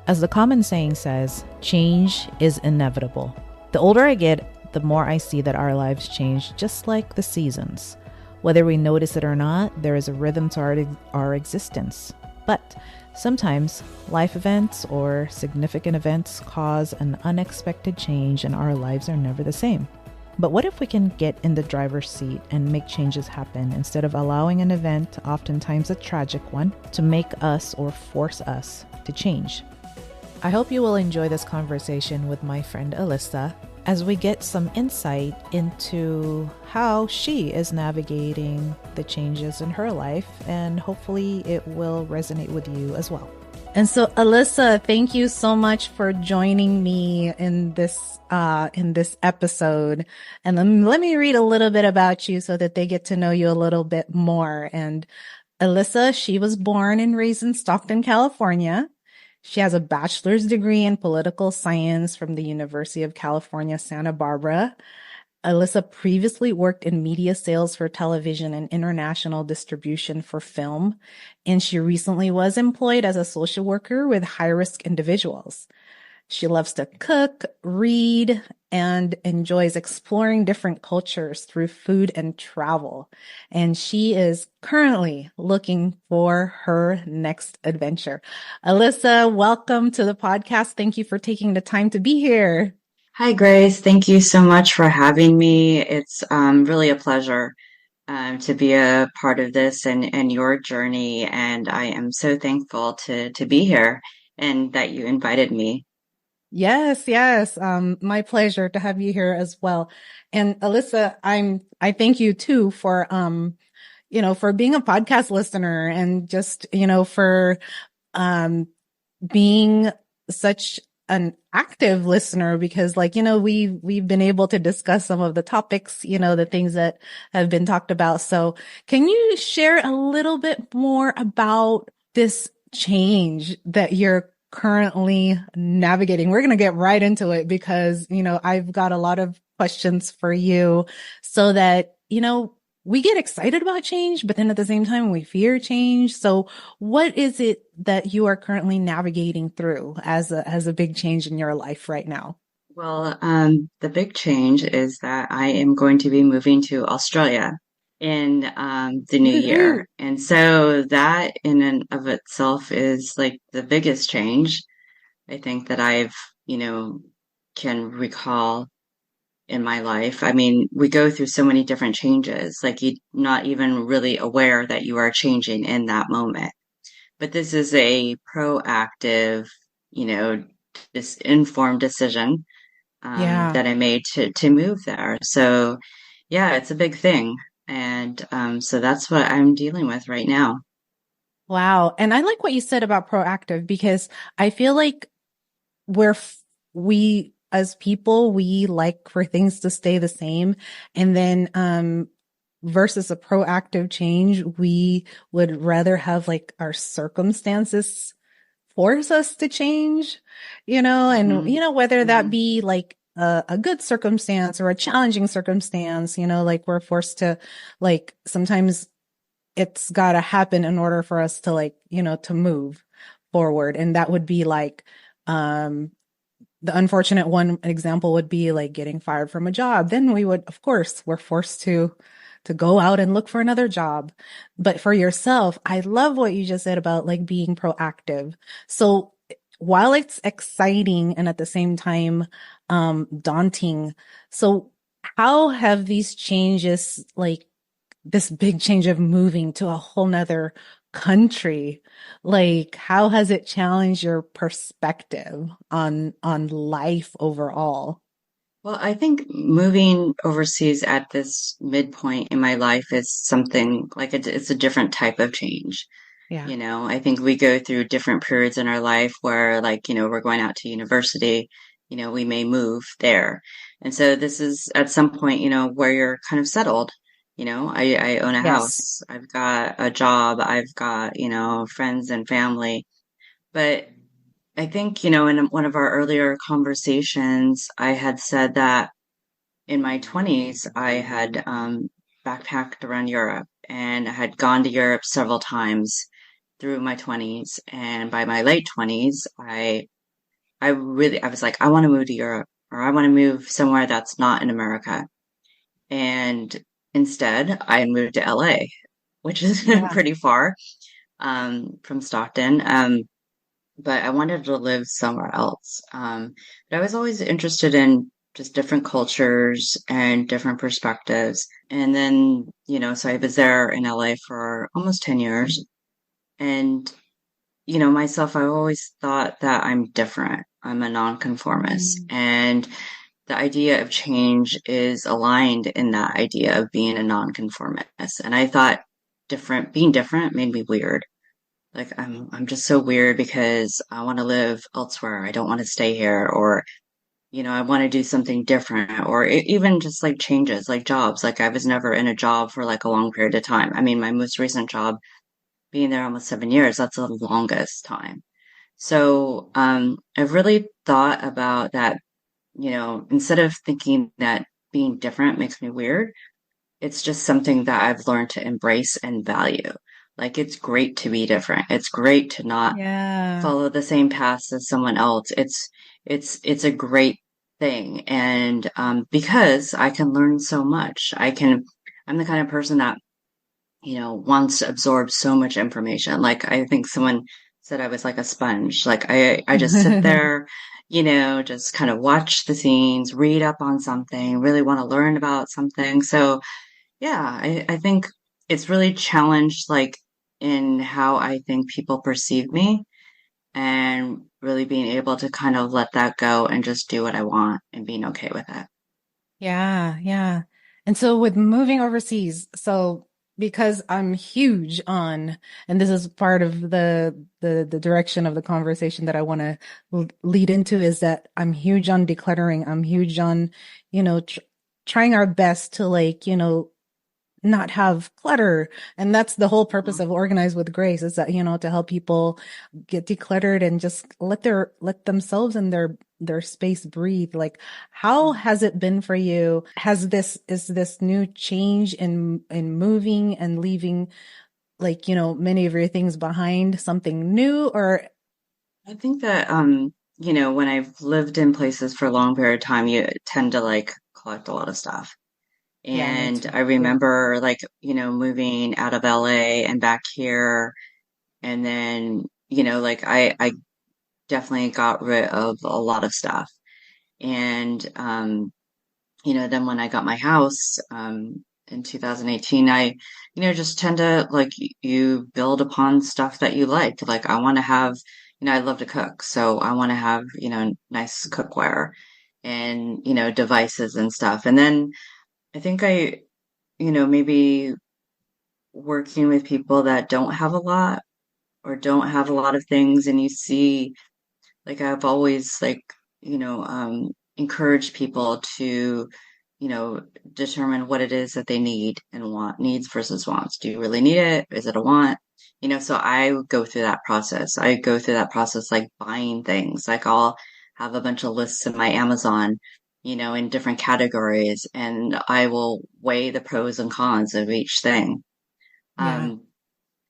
As the common saying says, change is inevitable. The older I get, the more I see that our lives change just like the seasons. Whether we notice it or not, there is a rhythm to our existence. But sometimes life events or significant events cause an unexpected change and our lives are never the same. But what if we can get in the driver's seat and make changes happen instead of allowing an event, oftentimes a tragic one, to make us or force us to change? I hope you will enjoy this conversation with my friend Alissa as we get some insight into how she is navigating the changes in her life, and hopefully it will resonate with you as well. And so, Alissa, thank you so much for joining me in this episode. And let me read a little bit about you so that they get to know you a little bit more. And Alissa, she was born and raised in Stockton, California. She has a bachelor's degree in political science from the University of California, Santa Barbara. Alissa previously worked in media sales for television and international distribution for film, and she recently was employed as a social worker with high-risk individuals. She loves to cook, read, and enjoys exploring different cultures through food and travel. And she is currently looking for her next adventure. Alissa, welcome to the podcast. Thank you for taking the time to be here. Hi, Grace. Thank you so much for having me. It's really a pleasure to be a part of this and your journey. And I am so thankful to be here and that you invited me. Yes, yes. My pleasure to have you here as well. And Alissa, I thank you too for, for being a podcast listener and just, for, being such an active listener because we've been able to discuss some of the topics, the things that have been talked about. So can you share a little bit more about this change that you're currently navigating? We're going to get right into it because, I've got a lot of questions for you so that, we get excited about change, but then at the same time, we fear change. So what is it that you are currently navigating through as a big change in your life right now? Well, the big change is that I am going to be moving to Australia in the new Woohoo! year. And so that in and of itself is like the biggest change I think that I've, you know, can recall in my life. I mean, we go through so many different changes, like you're not even really aware that you are changing in that moment. But this is a proactive, you know, this informed decision Yeah. that I made to move there. So, yeah, it's a big thing, and so that's what I'm dealing with right now. Wow. And I like what you said about proactive because I feel like we're, we as people, we like for things to stay the same. And then, versus a proactive change, we would rather have like our circumstances force us to change, and, Hmm. whether that Hmm. be like a good circumstance or a challenging circumstance, like we're forced to like sometimes it's got to happen in order for us to like, to move forward. And that would be like, um, the unfortunate one example would be like getting fired from a job. Then we would, of course, we're forced to go out and look for another job. But for yourself, I love what you just said about like being proactive. So while it's exciting and at the same time, daunting, so how have these changes, like this big change of moving to a whole nother country, like how has it challenged your perspective on life overall? Well, I think moving overseas at this midpoint in my life is something like it's a different type of change. Yeah. You know, I think we go through different periods in our life where, like, you know, we're going out to university, you know, we may move there. And so this is at some point, you know, where you're kind of settled. You know, I own a Yes. house, I've got a job, I've got, you know, friends and family. But I think, you know, in one of our earlier conversations, I had said that in my 20s, I had backpacked around Europe and I had gone to Europe several times through my 20s. And by my late 20s, I I was like, I want to move to Europe or I want to move somewhere that's not in America. And instead, I moved to LA, which is Yeah. pretty far from Stockton. But I wanted to live somewhere else. But I was always interested in just different cultures and different perspectives. And then, so I was there in LA for almost 10 years. And, myself, I always thought that I'm different. I'm a nonconformist. Mm. And the idea of change is aligned in that idea of being a nonconformist. And I thought being different made me weird. Like I'm just so weird because I want to live elsewhere. I don't want to stay here, or I want to do something different, or even just like changes, like jobs. Like I was never in a job for like a long period of time. I mean, my most recent job, being there almost 7 years, that's the longest time. So I've really thought about that, instead of thinking that being different makes me weird, it's just something that I've learned to embrace and value. Like it's great to be different. It's great to not Yeah. follow the same path as someone else. It's a great thing. And because I can learn so much, I'm the kind of person that, wants to absorb so much information. Like I think someone said I was like a sponge. Like I just sit there, just kind of watch the scenes, read up on something, really want to learn about something. So yeah, I think it's really challenged like in how I think people perceive me and really being able to kind of let that go and just do what I want and being okay with it. Yeah, yeah. And so with moving overseas, so because I'm huge on, and this is part of the direction of the conversation that I want to lead into is that I'm huge on decluttering. I'm huge on, tr trying our best to like, not have clutter. And that's the whole purpose Mhm. of Organize with Grace is that, to help people get decluttered and just let themselves and their space breathe. Like, how has it been for you? Is this new change in moving and leaving, like, many of your things behind something new or I think that, when I've lived in places for a long period of time, you tend to like collect a lot of stuff. yeah, me And too. I remember like, moving out of LA and back here. And then, like I definitely got rid of a lot of stuff. And, then when I got my house, in 2018, just tend to like you build upon stuff that you like. Like I want to have, I love to cook, so I want to have, nice cookware and, devices and stuff. And then I think maybe working with people that don't have a lot or don't have a lot of things, and you see like I've always like, encouraged people to, determine what it is that they need and want, needs versus wants. Do you really need it? Is it a want? So I go through that process. I go through that process like buying things. Like I'll have a bunch of lists in my Amazon, in different categories, and I will weigh the pros and cons of each thing. Yeah. Um,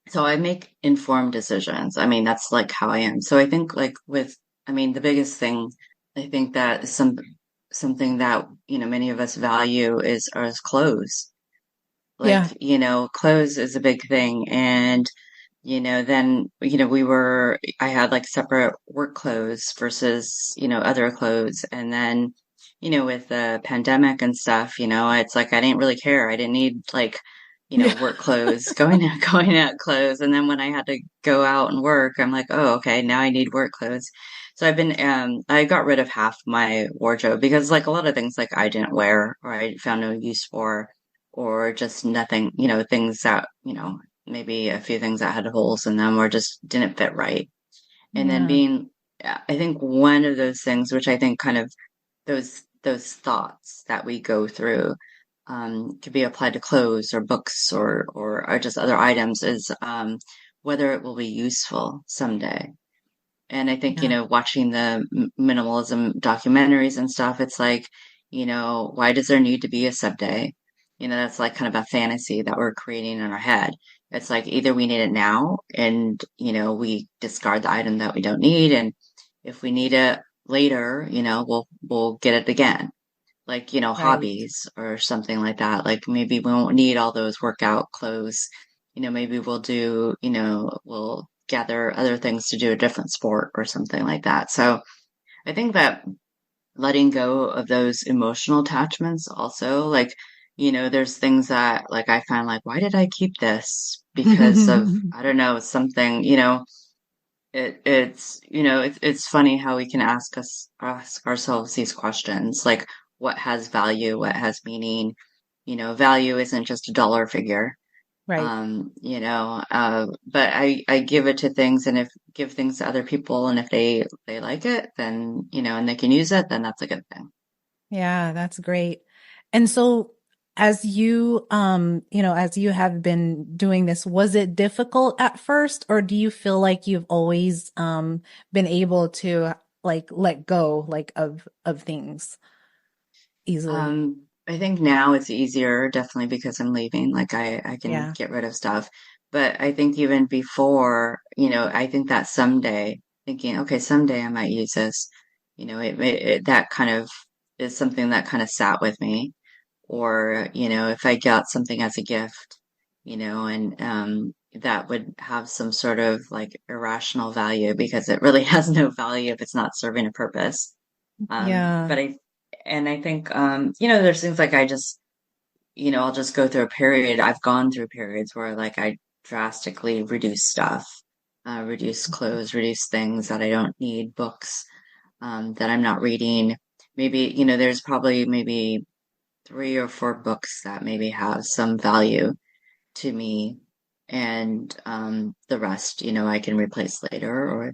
so I make informed decisions. I mean, that's like how I am. So I think like I mean, the biggest thing I think that is something that, many of us value is clothes. Yeah. Like, clothes is a big thing. And, then, I had like separate work clothes versus, other clothes. And then, with the pandemic and stuff, it's like I didn't really care. I didn't need like, Yeah. work clothes, going out clothes. And then when I had to go out and work, I'm like, oh, okay, now I need work clothes. So I got rid of half my wardrobe because like a lot of things like I didn't wear or I found no use for or just nothing, things that, maybe a few things that had holes in them or just didn't fit right. And then Yeah. I think one of those things, which I think kind of those thoughts that we go through, could be applied to clothes or books or just other items is whether it will be useful someday. And I think, Yeah. watching the minimalism documentaries and stuff, it's like, why does there need to be a sub day? That's like kind of a fantasy that we're creating in our head. It's like either we need it now and, we discard the item that we don't need. And if we need it later, we'll get it again. Like, Right. hobbies or something like that. Like maybe we won't need all those workout clothes. Maybe we'll gather other things to do a different sport or something like that. So I think that letting go of those emotional attachments also, like, there's things that like I find like, why did I keep this? Because of, I don't know, something, it's funny how we can ask ourselves these questions, like what has value, what has meaning. Value isn't just a dollar figure. Right. But I give it to things, and if give things to other people, and if they like it, then and they can use it, then that's a good thing. Yeah, that's great. And so as you have been doing this, was it difficult at first, or do you feel like you've always been able to like let go like of things easily? I think now it's easier, definitely because I'm leaving. Like I can Yeah. get rid of stuff. But I think even before, I think that someday, thinking, okay, someday I might use this, that kind of is something that kind of sat with me. Or, if I got something as a gift, and that would have some sort of like irrational value because it really has no value if it's not serving a purpose. Yeah. I think, there's things like I'll just go through a period. I've gone through periods where like I drastically reduce stuff, reduce clothes, reduce things that I don't need, books, that I'm not reading. Maybe, there's probably maybe 3 or 4 books that maybe have some value to me. And, the rest, I can replace later or,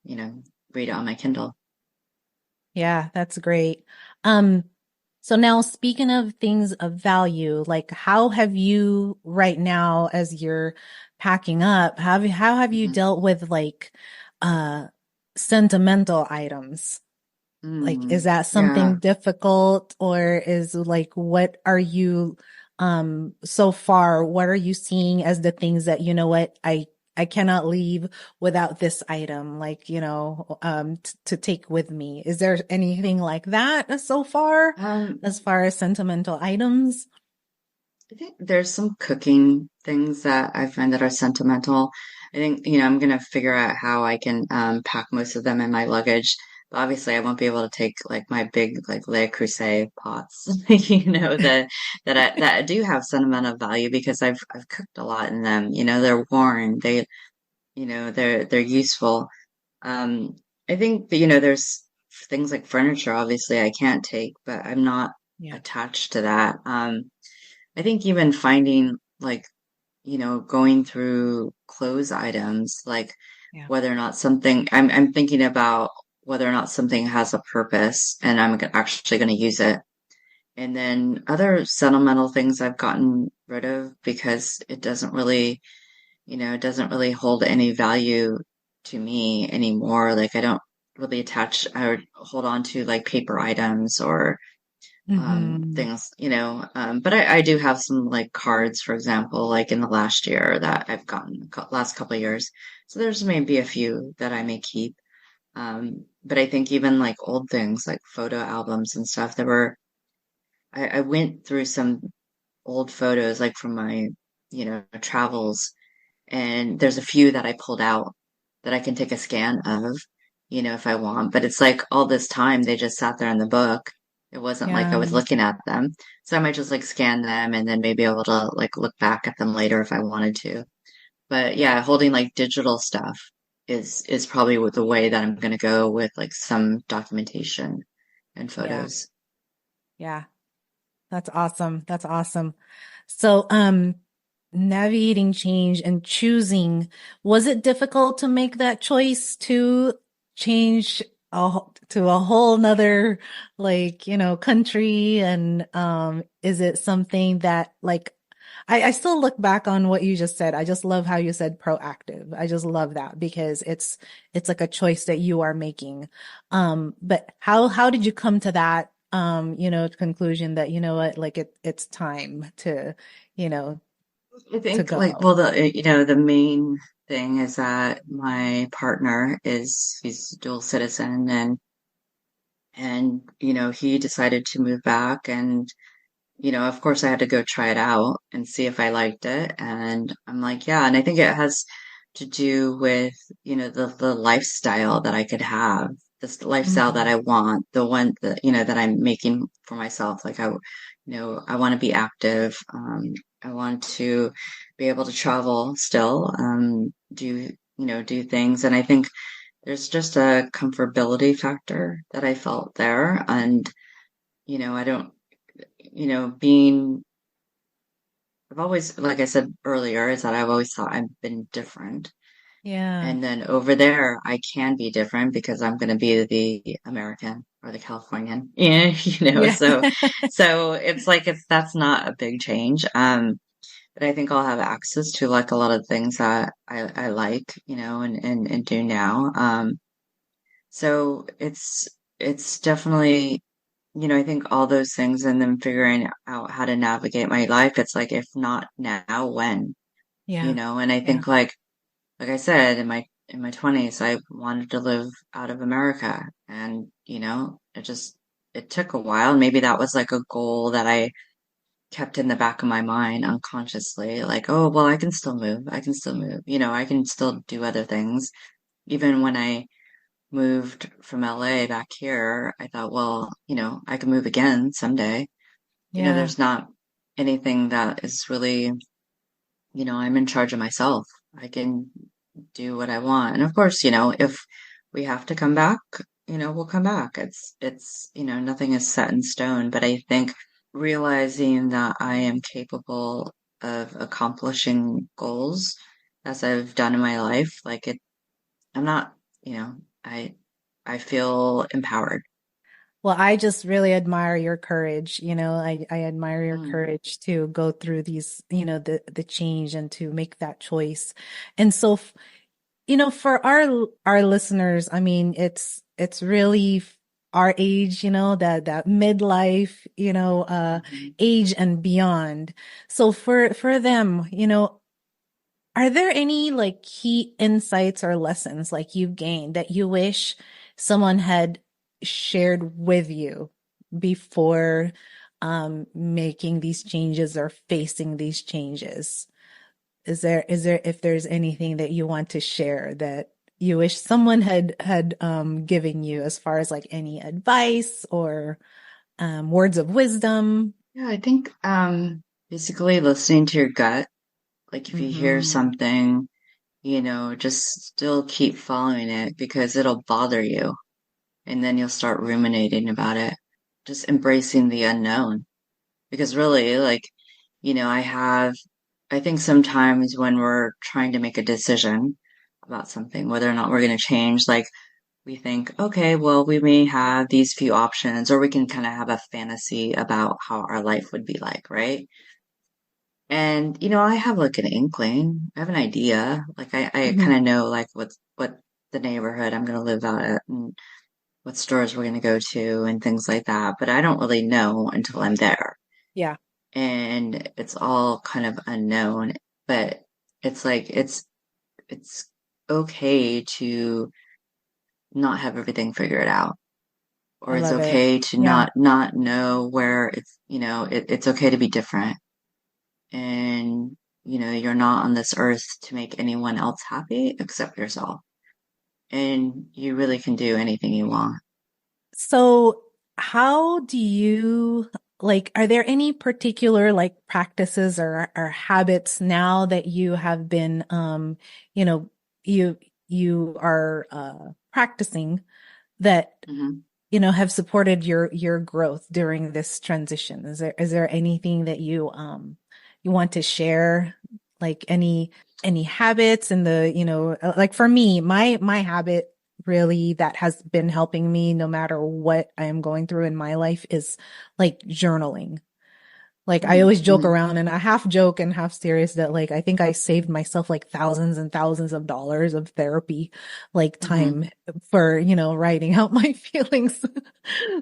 you know, read it on my Kindle. Yeah, that's great. Um, so now speaking of things of value, like how have you right now as you're packing up, how have you Mhm. dealt with like uh sentimental items? Like, is that something Yeah. difficult or is like, what are you, so far, what are you seeing as the things that, you know what, I cannot leave without this item, like, to take with me. Is there anything like that so Um, far as sentimental items? I think there's some cooking things that I find that are sentimental. I think, I'm gonna figure out how I can pack most of them in my luggage. But obviously I won't be able to take like my big like Le Creuset pots, that do have sentimental value because I've cooked a lot in them. They're worn, they're useful. Um, I think that, there's things like furniture, obviously I can't take, but I'm not Yeah. attached to that. I think even finding like, going through clothes items, like Yeah. whether or not something, I'm thinking about whether or not something has a purpose and actually going to use it. And then other sentimental things I've gotten rid of because it doesn't really hold any value to me anymore. Like I don't really attach, I would hold on to like paper items or Hmm. things, but I do have some like cards, for example, like in the last year that I've gotten last couple of years. So there's maybe a few that I may keep. But I think even like old things like photo albums and stuff I went through some old photos like from my, travels, and there's a few that I pulled out that I can take a scan of, if I want. But it's like all this time they just sat there in the book. It wasn't like I Yeah. was looking at them. So I might just like scan them and then maybe able to like look back at them later if I wanted to. But yeah, holding like digital stuff is probably the way that I'm gonna go with like some documentation and Yeah. photos. Yeah. That's awesome. That's awesome. So, navigating change and choosing, was it difficult to make that choice to change to a whole nother, like, country? And, is it something that like, I still look back on what you just said. I just love how you said proactive. I just love that because it's like a choice that you are making. But how did you come to that, conclusion that, you know what, like it's time to, you know, I to think like, go? well, the main thing is that my partner he's a dual citizen, and And, he decided to move back. And, of course, I had to go try it out and see if I liked it. And I'm like, yeah. And I think it has to do with, the lifestyle that I could have, this lifestyle that Mhm. I want, the one that, that I'm making for myself. Like, I want to be active. I want to be able to travel still, do things. And I think there's just a comfortability factor that I felt there. And, I don't, being, I've always, like I said earlier, is that I've always thought I've been different. Yeah. And then over there, I can be different because I'm going to be the American or the Californian. Yeah, Yeah. so it's like that's not a big change. But I think I'll have access to like a lot of things that I like, and do now. So it's definitely, I think all those things and then figuring out how to navigate my life. It's like if not now, when? Yeah. And I Yeah. think like I said, in my 20s, I wanted to live out of America. And, it took a while. Maybe that was like a goal that I kept in the back of my mind unconsciously, like, oh, well, I can still move. I can still move. I can still do other things. Even when I moved from LA back here, I thought, well, I can move again someday. Yeah. There's not anything that is really, I'm in charge of myself. I can do what I want. And of course, if we have to come back, we'll come back. Nothing is set in stone, but I think realizing that I am capable of accomplishing goals as I've done in my life, like I'm not, you know, I I feel empowered. Well, I just really admire your courage. I admire your Mm, courage to go through these, the change and to make that choice. And so, for our listeners, I mean, it's really our age, that midlife, mhm. age and beyond. So for them, are there any like key insights or lessons like you've gained that you wish someone had shared with you before making these changes or facing these changes? Is there if there's anything that you want to share that you wish someone had given you as far as like any advice or words of wisdom? Yeah, I think basically listening to your gut, like if you hear Hmm. something, just still keep following it because it'll bother you and then you'll start ruminating about it. Just embracing the unknown because really like, I think sometimes when we're trying to make a decision about something, whether or not we're going to change, like we think, okay, well, we may have these few options, or we can kind of have a fantasy about how our life would be like, right? And, I have like an inkling, I have an idea. Like I Hmm. kind of know like what the neighborhood I'm going to live out at and what stores we're going to go to and things like that. But I don't really know until I'm there. Yeah, And it's all kind of unknown, but it's like it's okay to not have everything figured out, I or it's love it. okay to Yeah. not know where it's okay to be different. And you're not on this earth to make anyone else happy except yourself, and you really can do anything you want. So, how do you like, are there any particular like practices or habits now that you have been, you know, you, you are, practicing that, Hmm. have supported your growth during this transition? Is there anything that you want to share? Like any habits in the, like for me, my habit really that has been helping me no matter what I am going through in my life is like journaling. Like I always joke Hmm. around and I half joke and half serious that like I think I saved myself like thousands and thousands of dollars of therapy like Hmm. time for, writing out my feelings.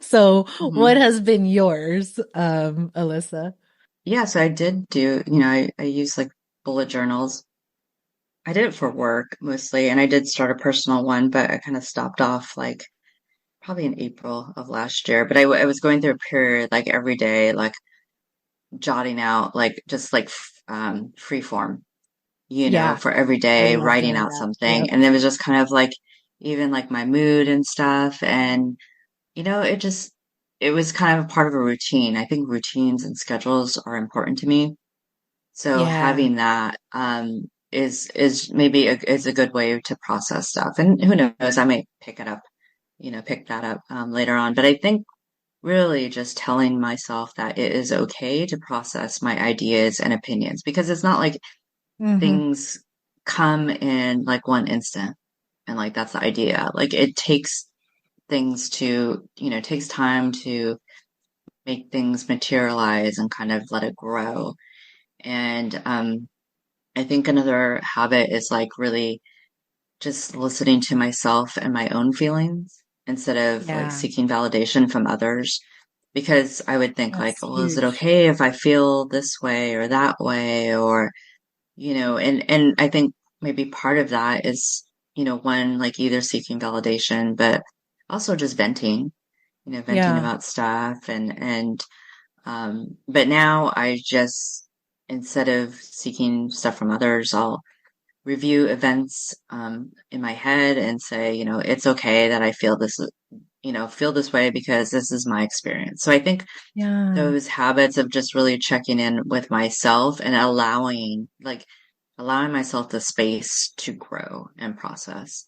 So what Hmm. has been yours, Alissa? Yeah, so I did do, I use like bullet journals. I did it for work mostly, and I did start a personal one, but I kind of stopped off like probably in April of last year, but I was going through a period like every day, like jotting out, like just like free form, Yeah, for every I day, love writing doing out that. something. Yep. And it was just kind of like even like my mood and stuff. And, it was kind of a part of a routine. I think routines and schedules are important to me. So Yeah. having that is maybe is a good way to process stuff. And who knows, I might pick that up later on. But I think really just telling myself that it is okay to process my ideas and opinions because it's not like Hmm. things come in like one instant and like that's the idea. Like it takes things to, it takes time to make things materialize and kind of let it grow. And I think another habit is like really just listening to myself and my own feelings instead of like Yeah, seeking validation from others. Because I would think like, that's well, is it huge. okay if I feel this way or that way? Or, and I think maybe part of that is, one, like either seeking validation, but also just venting Yeah, about stuff but now I just, instead of seeking stuff from others, I'll review events in my head and say, it's okay that I feel this way because this is my experience. So I think yeah, those habits of just really checking in with myself and allowing myself the space to grow and process,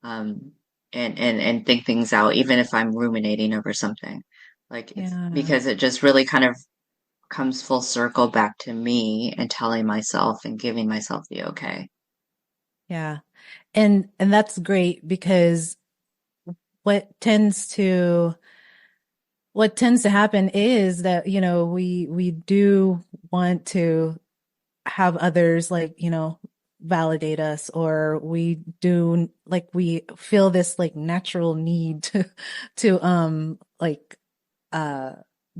um, and think things out, even if I'm ruminating over something. Like it's yeah, because it just really kind of comes full circle back to me and telling myself and giving myself the okay. yeah. And that's great because what tends to what tends to happen is that, we do want to have others like, validate us, or we do like we feel this like natural need to like uh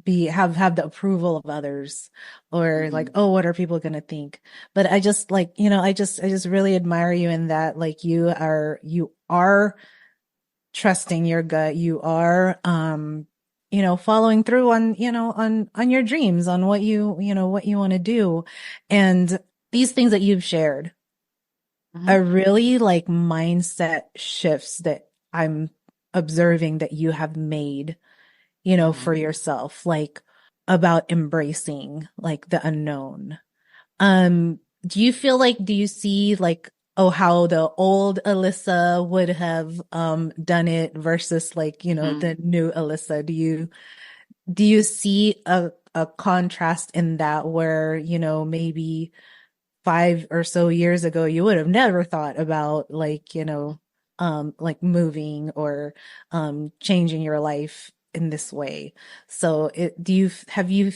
be have the approval of others, or like, Hmm. oh, what are people gonna think? But I just like, I just really admire you in that, like, you are trusting your gut. You are, following through on, on your dreams, on what you want to do. And these things that you've shared Hmm. are really like mindset shifts that I'm observing that you have made, Yeah. for yourself, like about embracing like the unknown. Do you see like, oh, how the old Alyssa would have done it versus like, Hmm. the new Alyssa? Do you see a contrast in that where, maybe 5 or so years ago you would have never thought about like, like moving or changing your life in this way. So have you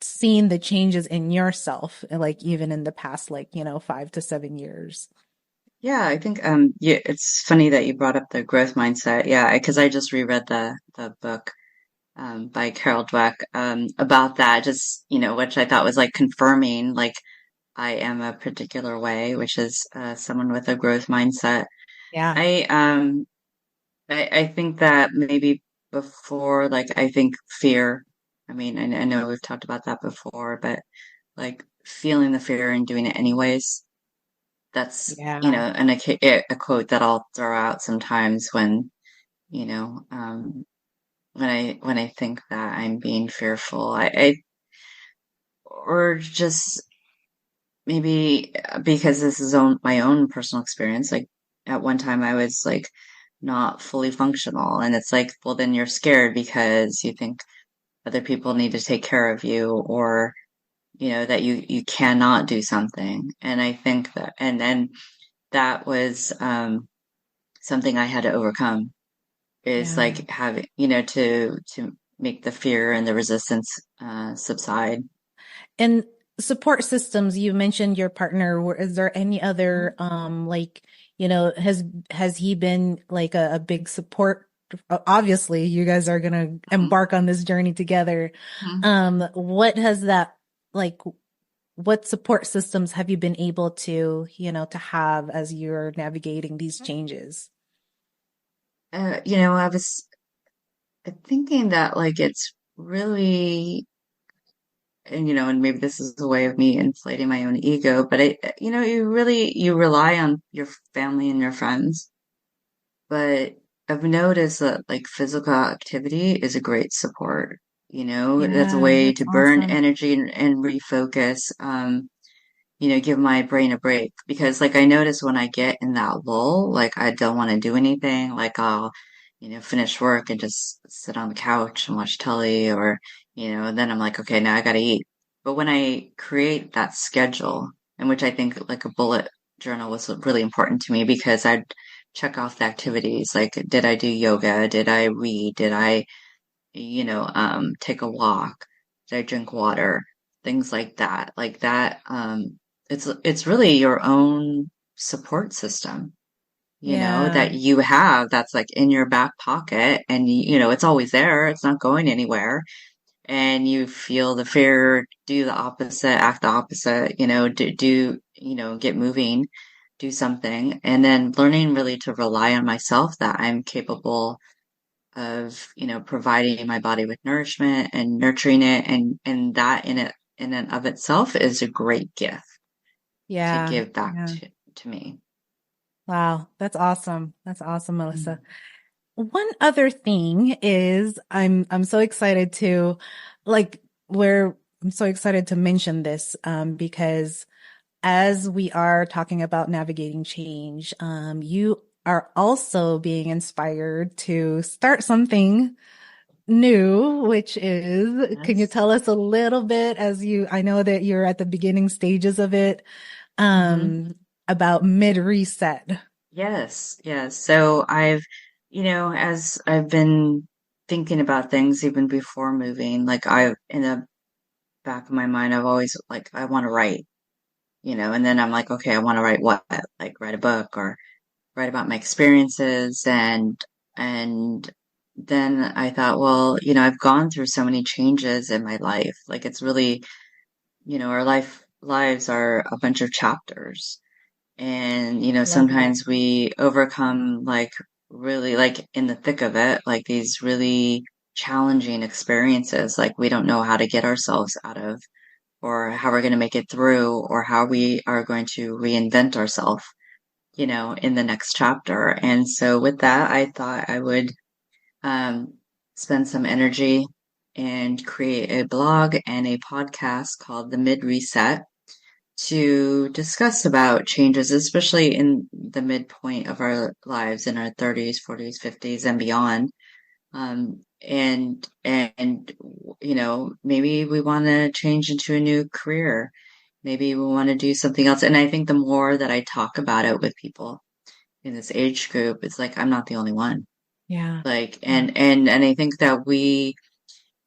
seen the changes in yourself, like even in the past, like, 5 to 7 years? Yeah, I think yeah, it's funny that you brought up the growth mindset. Yeah, because I just reread the book by Carol Dweck about that, just which I thought was like confirming like I am a particular way, which is someone with a growth mindset. Yeah. I I think that maybe before, like I think fear. I mean, I know we've talked about that before, but like feeling the fear and doing it anyways. That's, Yeah. a quote that I'll throw out sometimes when, you know, um, when I think that I'm being fearful. Or just maybe because this is my own personal experience. Like at one time I was like not fully functional, and it's like, well, then you're scared because you think other people need to take care of you, or that you cannot do something. And I think that, and then that was something I had to overcome, is Yeah. like having, to make the fear and the resistance subside. And support systems, you mentioned your partner. Is there any other, Mhm. like, has he been like a big support? Obviously, you guys are gonna Mhm. embark on this journey together. Mhm. What has that like? What support systems have you been able to, to have as you're navigating these changes? I was. thinking that like it's really, and and maybe this is a way of me inflating my own ego, but you rely on your family and your friends. But I've noticed that like physical activity is a great support. That's a Yeah, way that's to burn awesome. energy and refocus. Give my brain a break because like I notice when I get in that lull, like I don't want to do anything, like I'll, finish work and just sit on the couch and watch telly or, and then I'm like, okay, now I gotta eat. But when I create that schedule, in which I think like a bullet journal was really important to me because I'd check off the activities, like did I do yoga? Did I read? Did I take a walk? Did I drink water? Things like that. Like that, it's really your own support system, Yeah. that you have that's like in your back pocket and it's always there. It's not going anywhere. And you feel the fear, do the opposite, act the opposite, get moving, do something. And then learning really to rely on myself that I'm capable of providing my body with nourishment and nurturing it, and that in and of itself is a great gift to Yeah. give back Yeah. to me. Wow. That's awesome. That's awesome, Melissa. Mm. One other thing is I'm so excited to like where I'm so excited to mention this because as we are talking about navigating change, you are also being inspired to start something new, which is, can you Yes. tell us a little bit I know that you're at the beginning stages of it, Hmm. um, about mid reset. Yes, yes. So as I've been thinking about things even before moving, like in the back of my mind, I've always like, I want to write, and then I'm like, okay, I want to write what? Like write a book or write about my experiences and then I thought, well, I've gone through so many changes in my life. Like it's really, our lives are a bunch of chapters. And, Love that. sometimes we overcome like really like in the thick of it, like these really challenging experiences, like we don't know how to get ourselves out of or how we're going to make it through or how we are going to reinvent ourselves, in the next chapter. And so with that, I thought I would um, spend some energy and create a blog and a podcast called The Mid Reset to discuss about changes, especially in the midpoint of our lives in our 30s, 40s, 50s, and beyond. And maybe we want to change into a new career. Maybe we want to do something else. And I think the more that I talk about it with people in this age group, it's like I'm not the only one. Yeah. Like, Yeah. and I think that we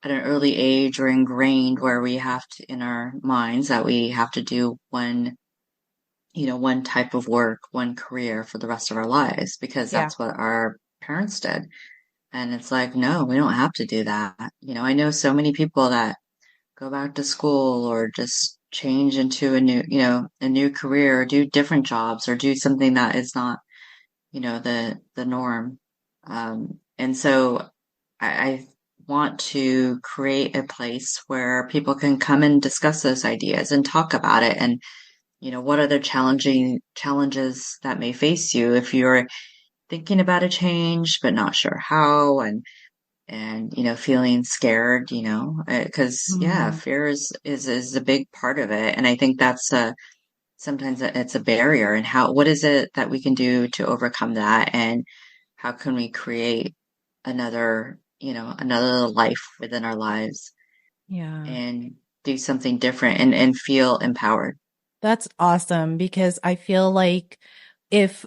at an early age are ingrained where we have to in our minds that we have to do one type of work, one career for the rest of our lives because Yeah. that's what our parents did. And it's like, no, we don't have to do that. I know so many people that go back to school or just change into a new career or do different jobs or do something that is not, the norm. And so I want to create a place where people can come and discuss those ideas and talk about it and what are the challenging challenges that may face you if you're thinking about a change but not sure how and feeling scared, because yeah, Mm, fear is a big part of it, and I think that's sometimes it's a barrier. And what is it that we can do to overcome that, and how can we create another life within our lives yeah. and do something different and feel empowered. That's awesome because I feel like if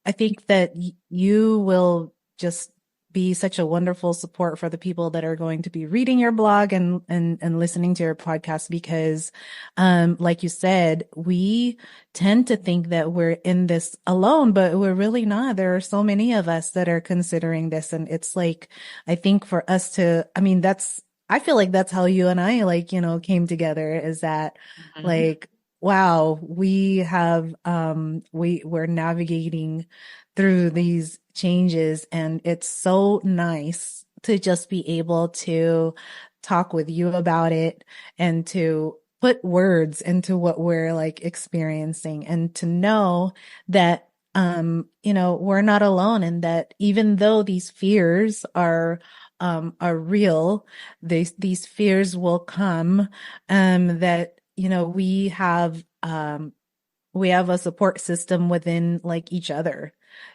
I think that you will just be such a wonderful support for the people that are going to be reading your blog and listening to your podcast because like you said, we tend to think that we're in this alone, but we're really not. There are so many of us that are considering this, and it's like I think for us to, I mean, that's I feel like that's how you and I like, came together is that Mhm. like wow, we have we're navigating through these changes and it's so nice to just be able to talk with you about it and to put words into what we're like experiencing and to know that we're not alone and that even though these fears are real, these fears will come, that we have a support system within like each other,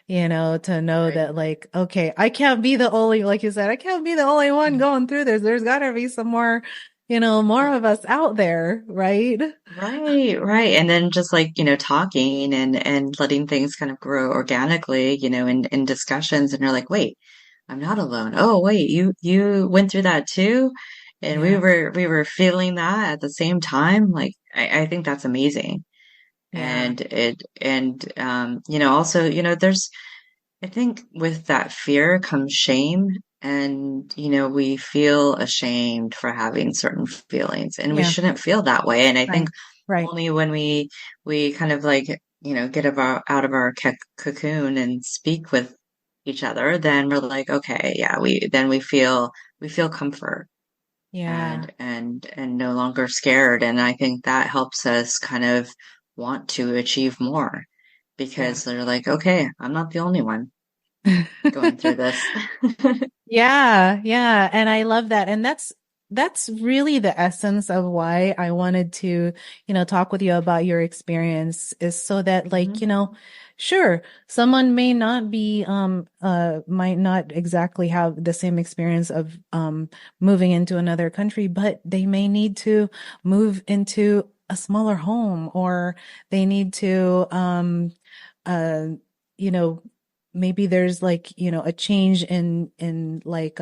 to know Right. that like, okay, I can't be the only, like you said, I can't be the only one going through this. There's gotta be some more, more of us out there, right? Right, right. And then just like, talking and letting things kind of grow organically, in discussions and you're like, wait, I'm not alone. Oh, wait, you went through that too? And we Yeah, were feeling that at the same time. Like I think that's amazing. yeah, Also, there's I think with that fear comes shame. And, we feel ashamed for having certain feelings and we yeah, shouldn't feel that way. And I think right, right. only when we kind of like, get out of our cocoon and speak with each other, then we're like, okay, yeah, then we feel comfort Yeah, and no longer scared. And I think that helps us kind of want to achieve more yeah. because they're like, okay, I'm not the only one going through this. Yeah, yeah. And I love that. And that's really the essence of why I wanted to, talk with you about your experience is so that like, Mhm. sure, someone may not be might not exactly have the same experience of moving into another country, but they may need to move into a smaller home or they need to uh you know maybe there's like, a change in like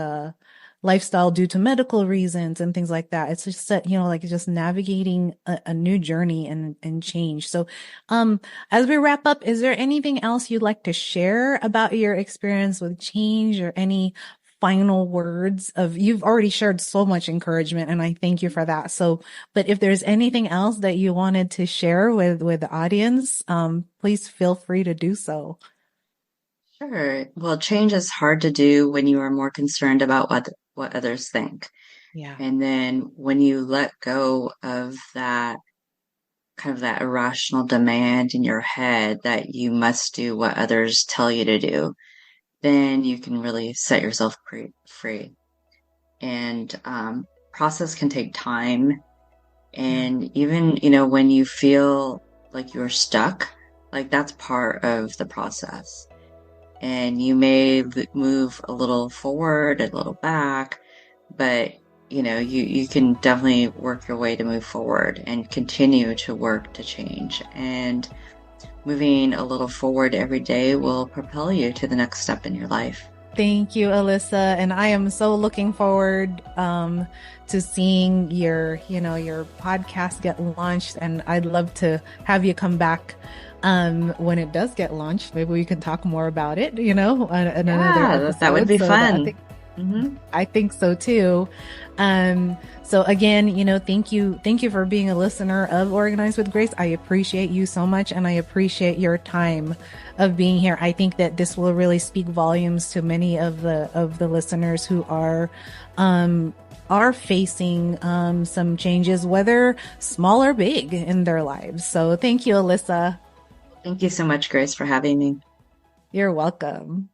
lifestyle due to medical reasons and things like that. It's just that, like just navigating a new journey and change. So, as we wrap up, is there anything else you'd like to share about your experience with change or any final words you've already shared so much encouragement and I thank you for that. So, but if there's anything else that you wanted to share with the audience, please feel free to do so. Sure. Well, change is hard to do when you are more concerned about what others think. Yeah. And then when you let go of that kind of that irrational demand in your head that you must do what others tell you to do, then you can really set yourself free. And process can take time. Yeah. And even, when you feel like you're stuck, like that's part of the process. And you may move a little forward, a little back, but you can definitely work your way to move forward and continue to work to change. And moving a little forward every day will propel you to the next step in your life. Thank you, Alyssa. And I am so looking forward to seeing your podcast get launched. And I'd love to have you come back when it does get launched. Maybe we can talk more about it, in another Yeah, that would episode. be So that fun. Hmm. I think so too. So again, thank you for being a listener of Organized with Grace. I appreciate you so much and I appreciate your time of being here. I think that this will really speak volumes to many of the listeners who are facing some changes, whether small or big in their lives. So thank you, Alyssa. Thank you so much, Grace, for having me. You're welcome.